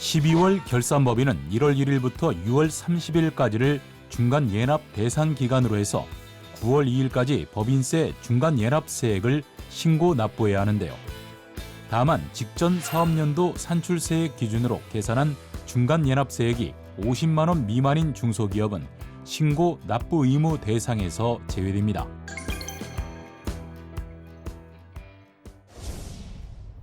12월 결산법인은 1월 1일부터 6월 30일까지를 중간 예납 대상 기간으로 해서 9월 2일까지 법인세 중간 예납세액을 신고 납부해야 하는데요. 다만 직전 사업년도 산출세액 기준으로 계산한 중간 예납세액이 50만 원 미만인 중소기업은 신고 납부 의무 대상에서 제외됩니다.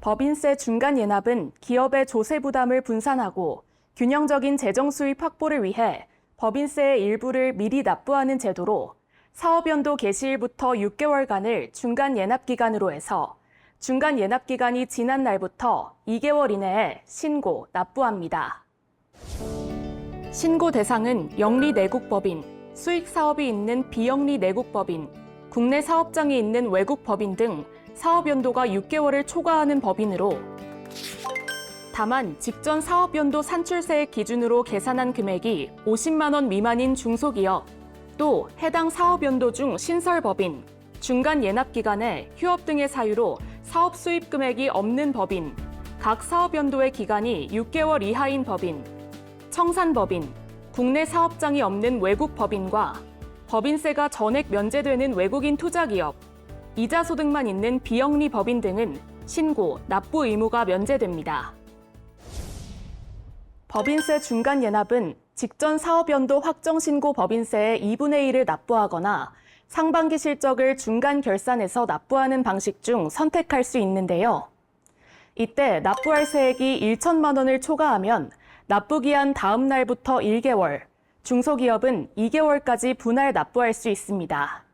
법인세 중간 예납은 기업의 조세 부담을 분산하고 균형적인 재정 수입 확보를 위해 법인세의 일부를 미리 납부하는 제도로 사업연도 개시일부터 6개월간을 중간 예납 기간으로 해서 중간 예납 기간이 지난 날부터 2개월 이내에 신고, 납부합니다. 신고 대상은 영리 내국법인, 수익 사업이 있는 비영리 내국법인, 국내 사업장이 있는 외국법인 등 사업 연도가 6개월을 초과하는 법인으로 다만 직전 사업 연도 산출세액 기준으로 계산한 금액이 50만 원 미만인 중소기업, 또 해당 사업 연도 중 신설법인, 중간 예납 기간에 휴업 등의 사유로 사업 수입 금액이 없는 법인, 각 사업 연도의 기간이 6개월 이하인 법인, 청산법인, 국내 사업장이 없는 외국 법인과 법인세가 전액 면제되는 외국인 투자기업, 이자 소득만 있는 비영리 법인 등은 신고, 납부 의무가 면제됩니다. 법인세 중간 예납은 직전 사업연도 확정신고 법인세의 2분의 1을 납부하거나 상반기 실적을 중간 결산해서 납부하는 방식 중 선택할 수 있는데요. 이때 납부할 세액이 1천만 원을 초과하면 납부기한 다음 날부터 1개월, 중소기업은 2개월까지 분할 납부할 수 있습니다.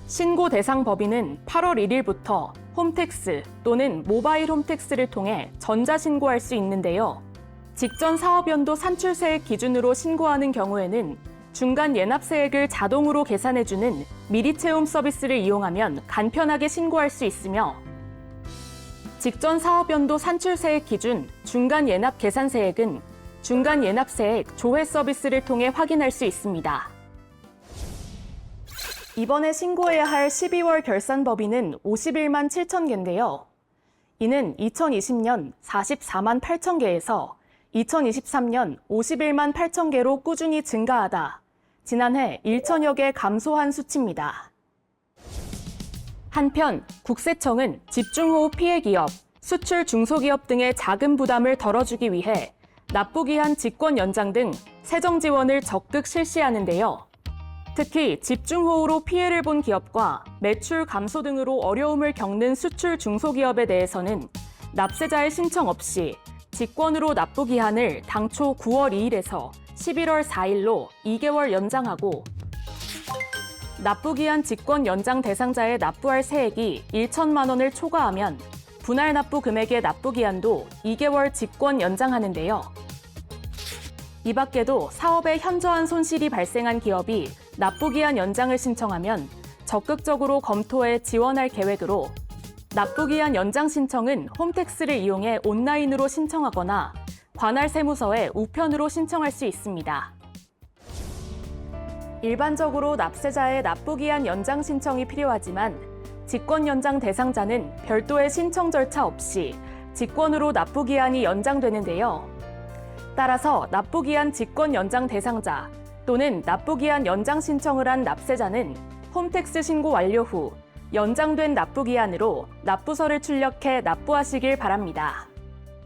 신고 대상 법인은 8월 1일부터 홈택스 또는 모바일 홈택스를 통해 전자신고할 수 있는데요. 직전 사업연도 산출세액 기준으로 신고하는 경우에는 중간 예납세액을 자동으로 계산해주는 미리채움 서비스를 이용하면 간편하게 신고할 수 있으며 직전 사업연도 산출세액 기준 중간 예납 계산세액은 중간 예납세액 조회 서비스를 통해 확인할 수 있습니다. 이번에 신고해야 할 12월 결산법인은 51만 7천 개인데요. 이는 2020년 44만 8천 개에서 2023년 51만 8천 개로 꾸준히 증가하다 지난해 1천여 개 감소한 수치입니다. 한편 국세청은 집중호우 피해 기업, 수출 중소기업 등의 자금 부담을 덜어주기 위해 납부기한 직권 연장 등 세정 지원을 적극 실시하는데요. 특히 집중호우로 피해를 본 기업과 매출 감소 등으로 어려움을 겪는 수출 중소기업에 대해서는 납세자의 신청 없이 직권으로 납부 기한을 당초 9월 2일에서 11월 4일로 2개월 연장하고 납부 기한 직권 연장 대상자의 납부할 세액이 1천만 원을 초과하면 분할 납부 금액의 납부 기한도 2개월 직권 연장하는데요. 이 밖에도 사업에 현저한 손실이 발생한 기업이 납부기한 연장을 신청하면 적극적으로 검토해 지원할 계획으로 납부기한 연장 신청은 홈택스를 이용해 온라인으로 신청하거나 관할 세무서에 우편으로 신청할 수 있습니다. 일반적으로 납세자의 납부기한 연장 신청이 필요하지만 직권 연장 대상자는 별도의 신청 절차 없이 직권으로 납부기한이 연장되는데요. 따라서 납부기한 직권 연장 대상자 또는 납부기한 연장 신청을 한 납세자는 홈택스 신고 완료 후 연장된 납부기한으로 납부서를 출력해 납부하시길 바랍니다.